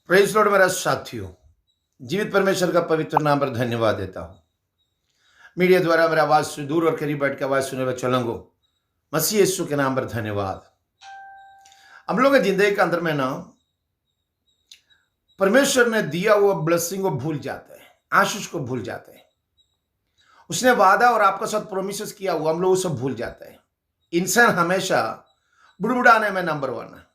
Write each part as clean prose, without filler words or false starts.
Praise Lord मेरा साथियों, जीवित परमेश्वर का पवित्र नाम पर धन्यवाद देता हूँ। मीडिया द्वारा मेरा आवाज से दूर और करीब बैठ के आवाज सुनने वाले चलंगो मसीह यीशु के नाम पर धन्यवाद। हम लोग जिंदगी के अंदर में ना परमेश्वर ने दिया हुआ ब्लेसिंग को भूल जाते हैं, आशीष को भूल जाते हैं। उसने वादा और आपका साथ प्रोमिस किया हुआ हम लोग सब भूल जाते हैं। इंसान हमेशा बुड़बुड़ाने में नंबर वन है।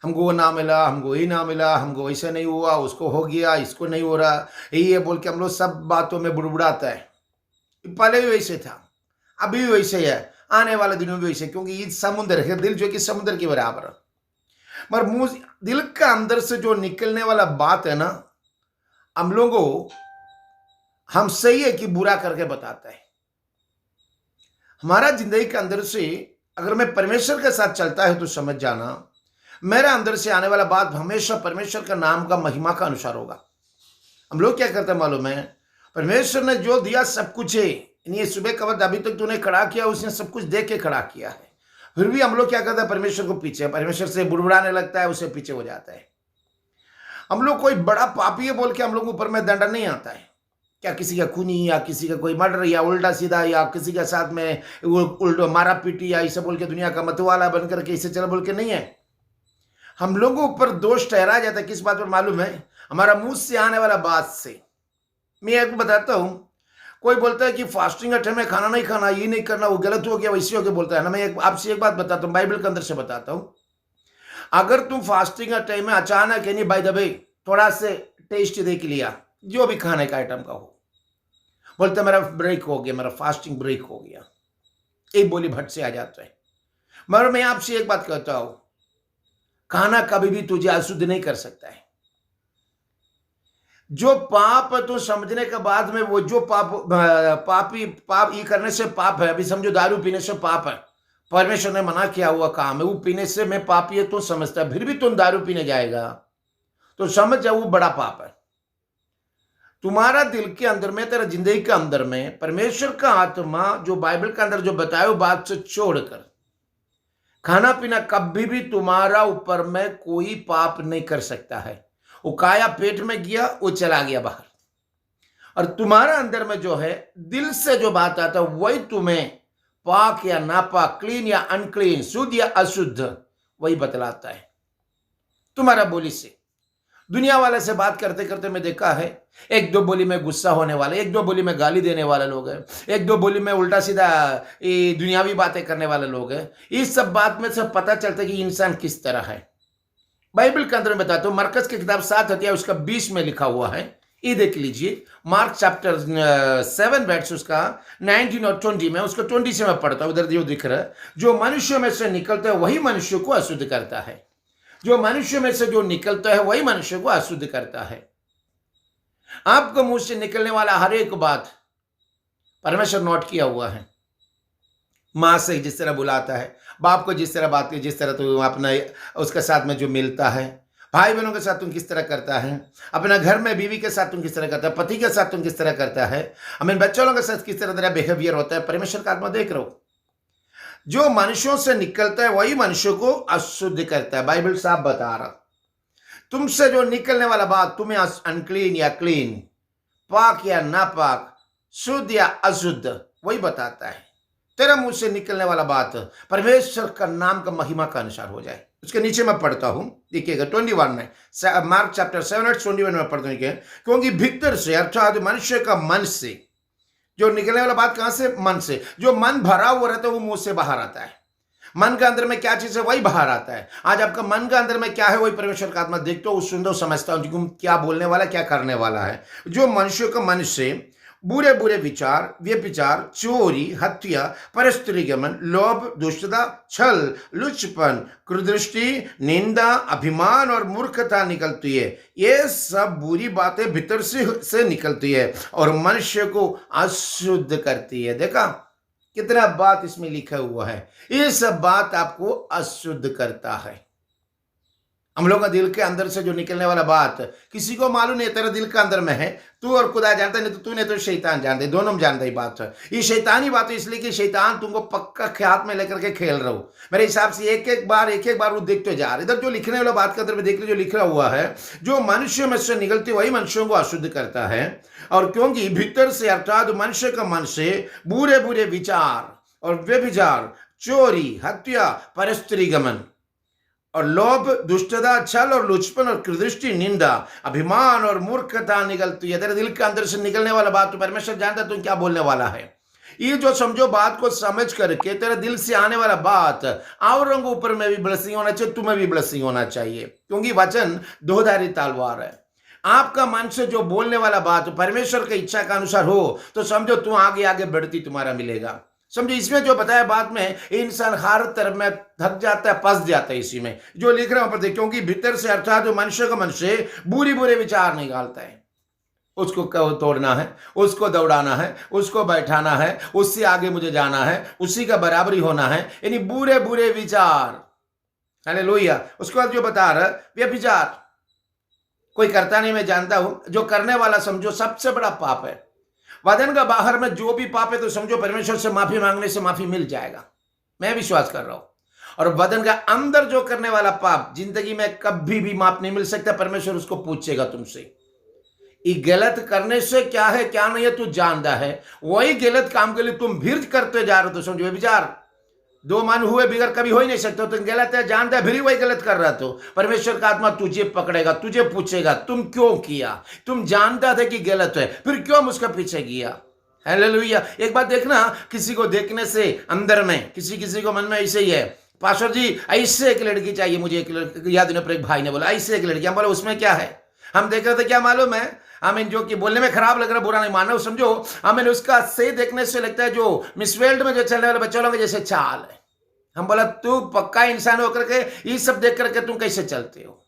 हमको वो ना मिला, हमको ये ना मिला, हमको ऐसे नहीं हुआ, उसको हो गया, इसको नहीं हो रहा, ये बोल के हम लोग सब बातों में बुड़बुड़ाता है। पहले भी वैसे था, अभी भी वैसे है, आने वाले दिनों में वैसे, क्योंकि ये समुद्र है, दिल जो कि समुद्र के बराबर है। मगर मुंह दिल का अंदर से जो निकलने वाला बात है ना, हम लोगों हम सही है कि बुरा करके बताता है। हमारा जिंदगी के अंदर से अगर मैं परमेश्वर के साथ चलता है तो समझ जाना, मेरे अंदर से आने वाला बात हमेशा परमेश्वर का नाम का महिमा का अनुसार होगा। हम लोग क्या करते हैं मालूम है, परमेश्वर ने जो दिया सब कुछ है, ये सुबह का वक्त अभी तक तूने खड़ा किया, उसने सब कुछ देख के खड़ा किया है। फिर भी हम लोग क्या करते हैं, परमेश्वर को पीछे, परमेश्वर से बुड़बुड़ाने लगता है, उसे पीछे हो जाता है। हम लोग कोई बड़ा पापी है बोल के हम लोग ऊपर में दंड नहीं आता है। क्या किसी का खूनी या किसी का कोई मर्डर या उल्टा सीधा या किसी के साथ में उल्टा मारा पीटी या ऐसे बोल के दुनिया का मतवाला बनकर के इसे चला बोल के नहीं है। हम लोगों पर दोष ठहराया जाता है किस बात पर मालूम है, हमारा मुंह से आने वाला बात से। मैं आपको बताता हूं, कोई बोलता है कि फास्टिंग टाइम में खाना नहीं खाना, ये नहीं करना, वो गलत हो गया, वैसे हो गया बोलता है ना। मैं आपसे एक बात बताता हूँ, बाइबल के अंदर से बताता हूँ। अगर तुम फास्टिंग टाइम में अचानक यानी बाय द वे थोड़ा से टेस्ट देख लिया, जो भी खाने का आइटम का हो, बोलते मेरा ब्रेक हो गया, मेरा फास्टिंग ब्रेक हो गया, एक बोली भट से आ जाता है। मगर मैं आपसे एक बात कहता हूं, खाना कभी भी तुझे अशुद्ध नहीं कर सकता है। जो पाप तो समझने के बाद में वो जो पाप ये करने से पाप है। अभी समझो दारू पीने से पाप है, परमेश्वर ने मना किया हुआ काम है, वो पीने से मैं पापी है तो समझता है, फिर भी तुम दारू पीने जाएगा तो समझ जाओ वो बड़ा पाप है। तुम्हारा दिल के अंदर में, तेरा जिंदगी के अंदर में परमेश्वर का आत्मा जो बाइबल के अंदर जो बताया बात से छोड़कर खाना पीना कभी भी तुम्हारा ऊपर में कोई पाप नहीं कर सकता है। वो काया पेट में गया, वो चला गया बाहर, और तुम्हारा अंदर में जो है दिल से जो बात आता है वही तुम्हें पाक या नापाक, क्लीन या अनक्लीन, शुद्ध या अशुद्ध वही बतलाता है तुम्हारा बोली से। दुनिया वाले से बात करते करते मैं देखा है, एक दो बोली में गुस्सा होने वाले, एक दो बोली में गाली देने वाले लोग हैं, एक दो बोली में उल्टा सीधा दुनियावी बातें करने वाले लोग हैं। इस सब बात में से पता चलता है कि इंसान किस तरह है। बाइबल के अंदर में बताता हूँ, मरकस की किताब 7 अध्याय उसका 20 में लिखा हुआ है, ये देख लीजिए। मार्क चैप्टर 7 वर्स उसका 19 और 20 में, उसको 20 से मैं पढ़ता हूँ, उधर जो दिख रहा है, जो मनुष्यों में से निकलता है वही मनुष्य को अशुद्ध करता है। जो मनुष्य में से जो निकलता है वही मनुष्य को अशुद्ध करता है। आपको मुंह से निकलने वाला हर एक बात परमेश्वर नोट किया हुआ है। माँ से जिस तरह बुलाता है, बाप को जिस तरह बात की, जिस तरह तो अपना उसके साथ में जो मिलता है, भाई बहनों के साथ तुम किस तरह करता है, अपना घर में बीवी के साथ तुम किस तरह करता है, पति के साथ तुम किस तरह करता है, हमें बच्चों के साथ किस तरह तेरा बिहेवियर होता है, परमेश्वर का आत्मा देख रहा हो। जो मनुष्यों से निकलता है वही मनुष्य को अशुद्ध करता है। बाइबल साफ बता रहा, तुमसे जो निकलने वाला बात तुम्हें अनक्लीन या क्लीन, पाक या नापाक, शुद्ध या अशुद्ध वही बताता है। तेरा मुंह से निकलने वाला बात परमेश्वर का नाम का महिमा का अनुसार हो जाए। उसके नीचे मैं पढ़ता हूं, देखिएगा 21 में, मार्क चैप्टर 7:21 में पढ़ता हूं, क्योंकि भीतर से अर्थात मनुष्य का मन से जो निकलने वाला बात कहां से, मन से। जो मन भरा हुआ रहता है वो मुंह से बाहर आता है। मन के अंदर में क्या चीज है वही बाहर आता है। आज आपका मन के अंदर में क्या है वही परमेश्वर का आत्मा देखते हो, सुन दो, समझता हूं क्या बोलने वाला, क्या करने वाला है। जो मनुष्य का मन से बुरे बुरे विचार, व्यभिचार, चोरी, हत्या, परस्त्री गमन, लोभ, दुष्टता, छल, लुचपन, कुदृष्टि, निंदा, अभिमान और मूर्खता निकलती है। ये सब बुरी बातें भीतर से निकलती है और मनुष्य को अशुद्ध करती है। देखा कितना बात इसमें लिखा हुआ है, ये सब बात आपको अशुद्ध करता है। हम लोग का दिल के अंदर से जो निकलने वाला बात किसी को मालूम नहीं, तेरे दिल के अंदर में है, तू और खुदा जानता है, नहीं तो तूने तो शैतान जानते, दोनों में जानता ही बात है। ये शैतानी बात है, इसलिए कि शैतान तुमको पक्का ख्याल में लेकर के खेल रहा हो। मेरे हिसाब से एक एक बार वो देखते जा रहे। इधर जो लिखने वाला बात के अंदर में देख लीजिए, जो लिखा हुआ है, जो मनुष्य में से निकलती वही मनुष्यों को अशुद्ध करता है। और क्योंकि भीतर से अर्थात मनुष्य का मन से बुरे बुरे विचार और व्यभिचार, चोरी, हत्या, परस्त्री गमन और लोभ, दुष्टता, छल और लुचपन और कुदृष्टि, निंदा, अभिमान और मूर्खता निकलती है। तेरे दिल के अंदर से निकलने वाला बात तो परमेश्वर जानता है तुम क्या बोलने वाला है। ये जो समझो बात को समझ करके तेरे दिल से आने वाला बात औरों के ऊपर में भी ब्लेसिंग होना चाहिए, तुम्हें भी ब्लेसिंग होना चाहिए, क्योंकि वचन दोधारी तलवार है। आपका मन से जो बोलने वाला बात परमेश्वर की इच्छा के अनुसार हो तो समझो तू आगे आगे बढ़ती तुम्हारा मिलेगा। समझो इसमें जो बताया बात में इंसान हर तरफ में थक जाता है, फंस जाता है इसी में जो लिख रहा हूं। क्योंकि भीतर से अर्थात जो मनुष्य का मन से बुरी बुरे विचार निकालता है, उसको तोड़ना है, उसको दौड़ाना है, उसको बैठाना है, उससे आगे मुझे जाना है, उसी का बराबरी होना है, यानी बुरे बुरे विचार। हालेलुया। उसके बाद जो बता रहा व्यभिचार कोई करता नहीं, मैं जानता हूं, जो करने वाला समझो सबसे बड़ा पाप है। वचन का बाहर में जो भी पाप है तो समझो परमेश्वर से माफी मांगने से माफी मिल जाएगा, मैं विश्वास कर रहा हूं। और वचन का अंदर जो करने वाला पाप जिंदगी में कभी भी माफ नहीं मिल सकता, परमेश्वर उसको पूछेगा तुमसे। ये गलत करने से क्या है क्या नहीं है तू जानता है, वही गलत काम के लिए तुम फिर करते जा रहे हो तो समझो विचार। दो मन हुए बिगड़ कभी हो ही नहीं सकते, तुम गलत है जानता है फिर ही वही गलत कर रहा। तो परमेश्वर का आत्मा तुझे पकड़ेगा, तुझे पूछेगा तुम क्यों किया, तुम जानता था कि गलत है फिर क्यों उसका पीछे किया। हालेलुया। एक बात देखना, किसी को देखने से अंदर में किसी को मन में ऐसे ही है, पास्टर जी ऐसे एक लड़की चाहिए मुझे, एक लड़की याद नहीं, पर एक भाई ने बोला ऐसे एक लड़की, हम बोला उसमें क्या है, हम देख रहे थे क्या मालूम है, हमें जो कि बोलने में खराब लग रहा है, बुरा नहीं मानना, समझो हमें उसका से देखने से लगता है जो मिस वर्ल्ड में जो चलने वाले बच्चों लोग जैसे चाल है। हम बोला तू पक्का इंसान होकर के ये सब देख करके तुम कैसे चलते हो।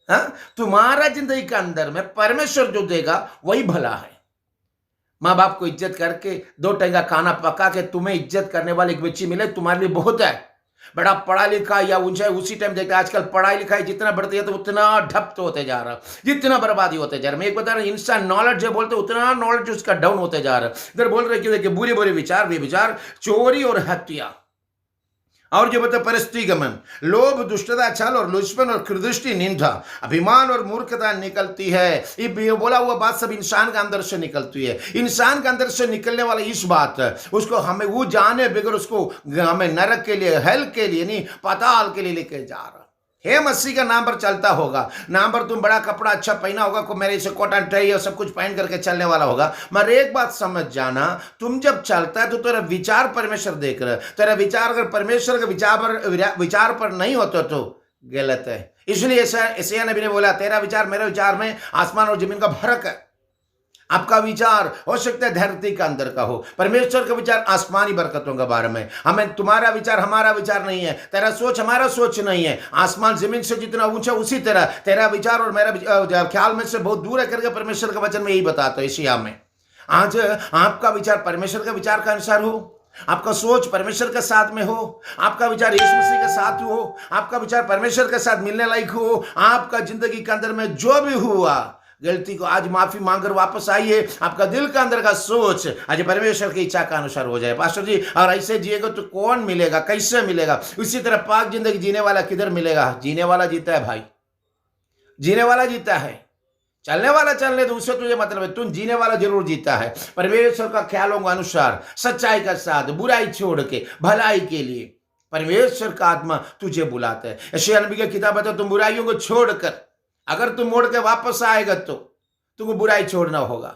हाँ, तुम्हारा जिंदगी के अंदर में परमेश्वर जो देगा वही भला है। माँ बाप को इज्जत करके 2 टंगा खाना पका के तुम्हें इज्जत करने वाली एक बच्ची मिले तुम्हारे लिए बहुत है। बड़ा पढ़ा लिखा या ऊंचा उसी टाइम देखते आजकल पढ़ाई लिखाई जितना बढ़ती है तो उतना ठप तो होते जा रहा, जितना बर्बादी होते जा रहा। मैं एक बता रहा हूं, इंसान नॉलेज जो बोलते उतना नॉलेज उसका डाउन होते जा रहा। इधर बोल रहे कि देखिए बुरे बुरे विचार, बेविचार, चोरी और हत्या, और जो बता परस्त्री गमन, लोभ, दुष्टता, छल और लुचपन और कुदृष्टि, निंदा, अभिमान और मूर्खता निकलती है। ये बोला हुआ बात सब इंसान के अंदर से निकलती है। इंसान के अंदर से निकलने वाला इस बात उसको हमें वो जाने बगैर उसको हमें नरक के लिए, हेल के लिए नहीं, पाताल के लिए लेके जा रहा। हे मसीह का नाम पर चलता होगा, नाम पर तुम बड़ा कपड़ा अच्छा पहना होगा, को मेरे से कोट एंड टाई और सब कुछ पहन करके चलने वाला होगा, मगर एक बात समझ जाना, तुम जब चलता है तो तेरा विचार परमेश्वर देख रहा है। तेरा विचार अगर परमेश्वर के विचार पर नहीं होता तो गलत है। इसलिए यशायाह नबी ने बोला तेरा विचार मेरे विचार में आसमान और जमीन का फर्क है। आपका विचार हो सकता है धरती का अंदर का हो, परमेश्वर का विचार आसमानी बरकतों के बारे में। हमें तुम्हारा विचार हमारा विचार नहीं है, तेरा सोच हमारा सोच नहीं है। आसमान जमीन से जितना ऊंचा उसी तरह तेरा विचार और मेरा ख्याल में से बहुत दूर है करके परमेश्वर का वचन में यही बताता है एशिया में। आज आपका विचार परमेश्वर के विचार का अनुसार हो, आपका सोच परमेश्वर के साथ में हो, आपका विचार यीशु मसीह के साथ हो, आपका विचार परमेश्वर के साथ मिलने लायक हो। आपका जिंदगी के अंदर में जो भी हुआ गलती को आज माफी मांगकर वापस आइए, आपका दिल का अंदर का सोच आज परमेश्वर की इच्छा का अनुसार हो जाए। पास्टर जी और ऐसे जिएगा तो कौन मिलेगा, कैसे मिलेगा? उसी तरह पाक जिंदगी जीने वाला किधर मिलेगा? जीने वाला जीता है भाई, जीने वाला जीता है। चलने वाला चलने तो उससे तुझे मतलब है, तुम जीने वाला जरूर जीता है परमेश्वर का ख्यालों के अनुसार, सच्चाई का साथ, बुराई छोड़ के भलाई के लिए। परमेश्वर का आत्मा तुझे बुलाता है। यशायाह नबी की किताब है, तो तुम बुराइयों को छोड़कर अगर तुम मोड़ के वापस आएगा तो तुमको बुराई छोड़ना होगा।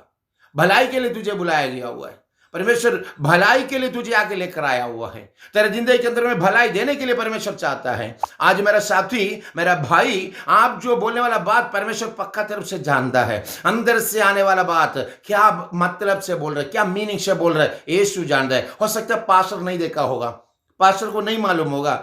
भलाई के लिए तुझे बुलाया गया हुआ है, परमेश्वर भलाई के लिए तुझे आके लेकर आया हुआ है। तेरे जिंदगी के अंदर में भलाई देने के लिए परमेश्वर चाहता है। आज मेरा साथी, मेरा भाई, आप जो बोलने वाला बात परमेश्वर पक्का तरफ से जानता है। अंदर से आने वाला बात क्या मतलब से बोल रहे, क्या मीनिंग से बोल रहे, यीशु जानता है। हो सकता है पास्टर नहीं देखा होगा, पास्टर को नहीं मालूम होगा,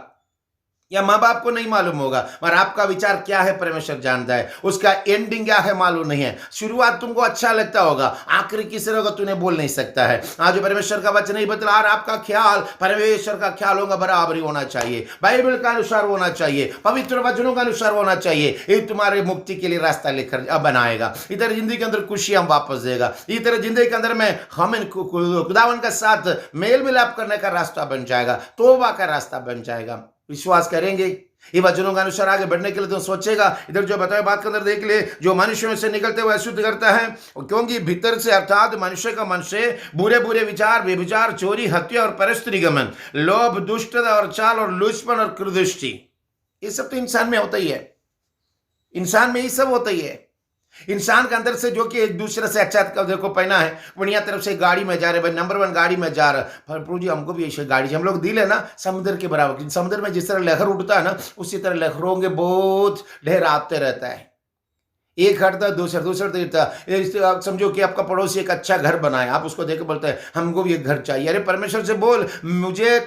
या माँ बाप को नहीं मालूम होगा, और आपका विचार क्या है परमेश्वर जानता है, उसका एंडिंग क्या है मालूम नहीं है। शुरुआत तुमको अच्छा लगता होगा, आखिरी किस तरह का तूने बोल नहीं सकता है। आज परमेश्वर का वचन नहीं बतला, और आपका ख्याल परमेश्वर का ख्याल होगा बराबरी होना चाहिए, बाइबल का अनुसार होना चाहिए, पवित्र वचनों का अनुसार होना चाहिए। ये तुम्हारे मुक्ति के लिए रास्ता लेकर बनाएगा, इधर जिंदगी के अंदर खुशियां वापस देगा, इधर जिंदगी के अंदर में हम खुदावन के साथ मेल मिलाप करने का रास्ता बन जाएगा, तौबा का रास्ता बन जाएगा। विश्वास करेंगे ये वचनों के अनुसार आगे बढ़ने के लिए, तो सोचेगा इधर जो बताया बात के अंदर देख ले, जो मनुष्य में से निकलते हुए अशुद्ध करता है, क्योंकि भीतर से अर्थात मनुष्य का मन से बुरे बुरे विचार, व्यभिचार, चोरी, हत्या और परस्त्री गमन, लोभ, दुष्टता और चाल और लुचपन और क्रोधदृष्टि, ये सब तो इंसान में होता ही है। इंसान में ये सब होता ही है। इंसान के अंदर से जो कि एक दूसरे से अच्छा देखो पहना है, बढ़िया तरफ से गाड़ी में जा रहे, भाई नंबर 1 गाड़ी में जा रहा, प्रभु जी हमको भी ऐसी गाड़ी, हम लोग दिल है ना समुद्र के बराबर, समुद्र में जिस तरह लहर उठता है ना, उसी तरह लहरों के बहुत ढेर आते रहता है, एक हटता दूसरा देता। समझो कि आपका पड़ोसी एक अच्छा घर बनाए, आप उसको देख बोलते हैं हमको भी एक घर चाहिए। अरे परमेश्वर से बोल, मुझे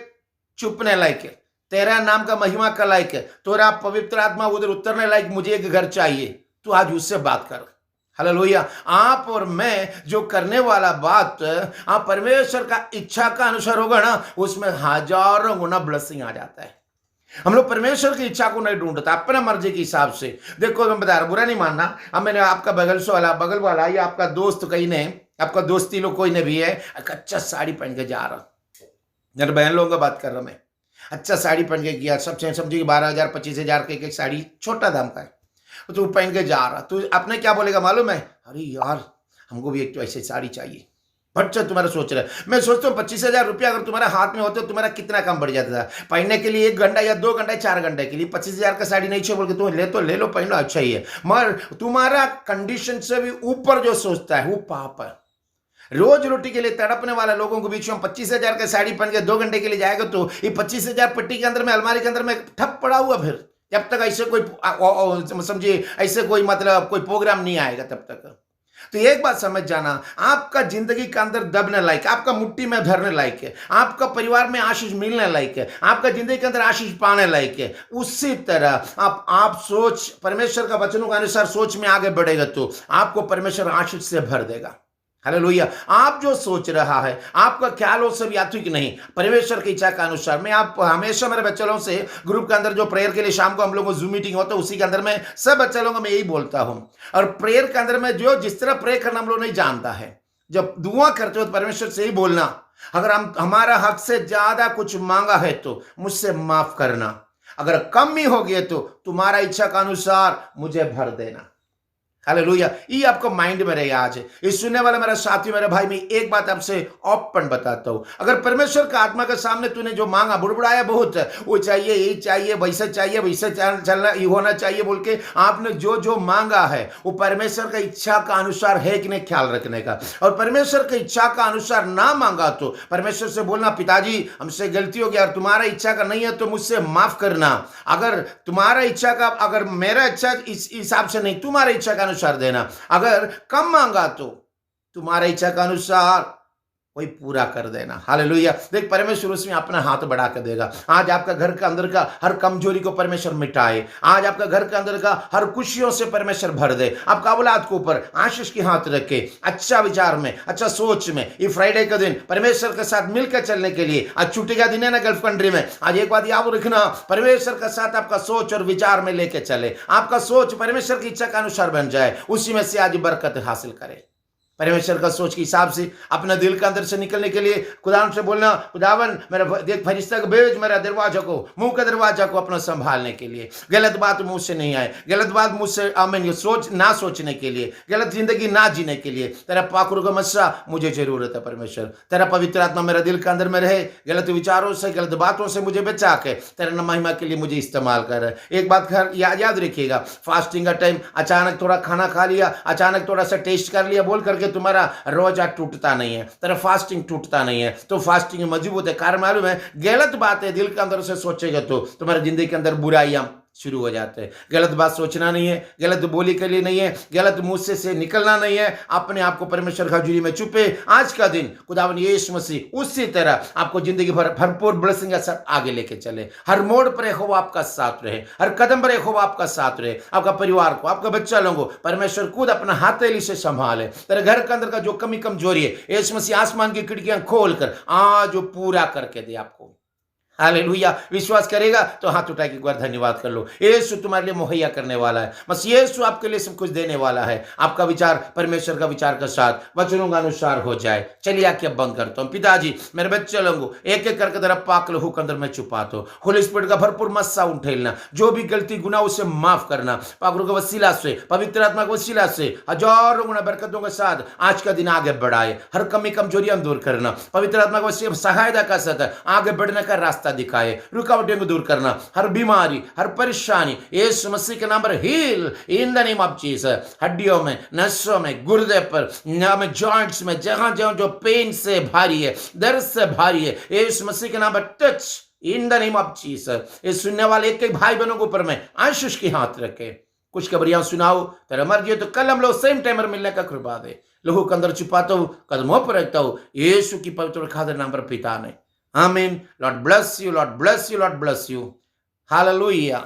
चुपने लायक है, तेरा नाम का महिमा का लायक है, तोरा पवित्र आत्मा उधर उतरने लायक, मुझे एक घर चाहिए। तो आज उससे बात कर। हालेलुया। आप और मैं जो करने वाला बात आप परमेश्वर का इच्छा का अनुसार होगा ना, उसमें हजारों गुना ब्लेसिंग आ जाता है। हम लोग परमेश्वर की इच्छा को नहीं ढूंढता, अपना मर्जी के हिसाब से। देखो मैं बता रहा, बुरा नहीं मानना, अब मैंने आपका बगल वाला या आपका दोस्त कहीं ने, आपका दोस्ती लोग कोई ने भी है, अच्छा साड़ी पहन के जा रहा, मेरे बहन लोगों का बात कर रहा मैं, अच्छा साड़ी पहन के गया, सब समझिए 12,000 25,000 के एक साड़ी, छोटा दाम का है, तो पहन के जा रहा, तो आपने क्या बोलेगा मालूम है, अरे यार हमको भी एक तो ऐसी साड़ी चाहिए। बच्चा तुम्हारा सोच रहा है, मैं सोचता हूँ 25,000 रुपया अगर तुम्हारा हाथ में होते तो तुम्हारा कितना कम बढ़ जाता था पहनने के लिए, 1 घंटा या 2 घंटा 4 घंटे के लिए। 25,000 का साड़ी नहीं चाहिए बोल के तुम ले लो, पहन लो, अच्छा ही है, मगर तुम्हारा कंडीशन से भी ऊपर जो सोचता है वो पाप है। रोज रोटी के लिए तड़पने वाले लोगों के बीच में 25,000 का साड़ी पहन के 2 घंटे के लिए जाएगा तो ये 25,000 पट्टी के अंदर में, अलमारी के अंदर में ठप पड़ा हुआ, फिर जब तक ऐसे कोई समझिए ऐसे कोई मतलब कोई प्रोग्राम नहीं आएगा तब तक। तो एक बात समझ जाना, आपका जिंदगी के अंदर दबने लायक, आपका मुट्ठी में धरने लायक है, आपका परिवार में आशीष मिलने लायक है, आपका जिंदगी के अंदर आशीष पाने लायक है, उसी तरह आप सोच परमेश्वर का वचनों के अनुसार सोच में आगे बढ़ेगा तो आपको परमेश्वर आशीष से भर देगा। हालेलुया। आप जो सोच रहा है, आपका ख्याल हो सब यात्रिक नहीं, परमेश्वर की इच्छा का अनुसार। मैं आप हमेशा मेरे बच्चे लोगों से ग्रुप के अंदर जो प्रेयर के लिए शाम को हम लोगों को जूम मीटिंग होता है, उसी के अंदर में सब बच्चे लोगों को मैं यही बोलता हूं। और प्रेयर के अंदर में जो जिस तरह प्रे करना हम लोग नहीं जानता है, जब दुआ करते हो तो परमेश्वर से ही बोलना, अगर हम हमारा हक से ज्यादा कुछ मांगा है तो मुझसे माफ करना, अगर कम ही हो गया तो तुम्हारा इच्छा का अनुसार मुझे भर देना। हालेलुया। ये आपको माइंड में रहे। आज इस सुनने वाला मेरा साथी, मेरा भाई, मैं एक बात आपसे ओपन बताता हूं, अगर परमेश्वर का आत्मा के सामने तूने जो मांगा, बुड़बुड़ाया बहुत, वो चाहिए, ये चाहिए, वैसे चाहिए, वैसे चलना, ये होना चाहिए बोल के आपने जो जो मांगा है वो परमेश्वर का इच्छा का अनुसार है कि नहीं, ख्याल रखने का। और परमेश्वर की इच्छा का अनुसार ना मांगा तो परमेश्वर से बोलना, पिताजी हमसे गलती हो गया और तुम्हारा इच्छा का नहीं है तो मुझसे माफ करना। अगर तुम्हारा इच्छा का, अगर मेरा इच्छा इस हिसाब से नहीं, तुम्हारा इच्छा का अनुसार देना। अगर कम मांगा तो तुम्हारा इच्छा का अनुसार वही पूरा कर देना। हालेलुया। देख परमेश्वर उसमें अपना हाथ बढ़ा कर देगा। आज आपका घर के अंदर का हर कमजोरी को परमेश्वर मिटाए, आज आपका घर के अंदर का हर खुशियों से परमेश्वर भर दे, आपका औलाद के ऊपर आशीष की हाथ रखे, अच्छा विचार में, अच्छा सोच में। ये फ्राइडे का दिन परमेश्वर के साथ मिलकर चलने के लिए, आज छुट्टी का दिन है ना गल्फ कंट्री में, आज एक बात याद रखना, परमेश्वर के साथ आपका सोच और विचार में लेके चले, आपका सोच परमेश्वर की इच्छा के अनुसार बन जाए, उसी में से आज बरकत हासिल करे। परमेश्वर का सोच के हिसाब से अपने दिल के अंदर से निकलने के लिए खुदावन से बोलना, खुदावन मेरा देख फरिश्ता को भेज, मेरा दरवाजा को, मुंह का दरवाजा को अपना संभालने के लिए, गलत बात मुंह से नहीं आए, गलत बात मुझसे आमीन, ये सोच ना सोचने के लिए, गलत जिंदगी ना जीने के लिए। तेरा पाखुर का मस्सा मुझे जरूरत है परमेश्वर, तेरा पवित्र आत्मा मेरा दिल के अंदर में रहे, गलत विचारों से, गलत बातों से मुझे बचा के तेरा महिमा के लिए मुझे इस्तेमाल कर। एक बात याद रखिएगा, फास्टिंग का टाइम, अचानक थोड़ा खाना खा लिया, अचानक थोड़ा सा टेस्ट कर लिया बोल करके तुम्हारा रोजा टूटता नहीं है, तेरा फास्टिंग टूटता नहीं है, तो फास्टिंग मजबूत है। कारण मालूम है, गलत बातें दिल के अंदर से सोचेगा तो तुम्हारी जिंदगी के अंदर बुराइयां, शुरू हो जाते हैं। गलत बात सोचना नहीं है, गलत बोली के लिए नहीं है, गलत मुंह से निकलना नहीं है। अपने आप को परमेश्वर की हजूरी में छुपे। आज का दिन खुदावन यीशु मसीह उसी तरह आपको जिंदगी भर भरपूर ब्लेसिंग के साथ आगे लेके चले। हर मोड़ पर यहोवा आपका साथ रहे, हर कदम पर यहोवा आपका साथ रहे। आपका परिवार को, आपका बच्चा लोगों को परमेश्वर खुद अपना हथेली से संभाले। तेरे घर के अंदर का जो कमी कमजोरी है, यीशु मसीह आसमान की खिड़कियां खोलकर आज वो पूरा करके दे आपको। हालेलुया। विश्वास करेगा तो हाथ उठा के एक बार धन्यवाद कर लो। यीशु तुम्हारे लिए मुहैया करने वाला है, बस यीशु आपके लिए सब कुछ देने वाला है। आपका विचार परमेश्वर का विचार के साथ वचनों के अनुसार हो जाए। चलिए आके बंद करता हूँ। पिताजी, मेरे बच्चे लोगों एक एक करके तेरा पाक लहू के अंदर में छुपाता हूँ। होली स्पिरिट का भरपूर मस्सा उठेलना, जो भी गलती गुनाह उसे माफ करना। पाक के वसीला से, पवित्र आत्मा के वसीला से हजारों गुना बरकतों के साथ आज का दिन आगे बढ़ाए। हर कमी कमजोरियां दूर करना, पवित्र आत्मा को सहायता का साथ आगे बढ़ने का रास्ता दिखाए। रुकावटें को दूर करना, हर बीमारी, हर परेशानी यीशु मसीह के नाम पर heal in the name of Jesus. हड्डियों में, नसों में, गुर्दे पर, जॉइंट्स में, जहां जहां जो पेन से भारी है, दर्द से भारी है, यीशु मसीह के नाम पर touch in the name of Jesus. ये सुनने वाले एक एक भाई बहनों के ऊपर में आशीष के हाथ रखे। कुछ खबरियां सुनाओ, तेरा मर्जी है तो कल हम लोग सेम टाइम पर मिलने का कृपा दे। लहू के अंदर छुपाता हूं, कदमों पर रखता हूं, यीशु की पवित्र खातिर नाम पर पिता ने। आमीन। Lord bless you, Lord bless you, Lord bless you. Hallelujah.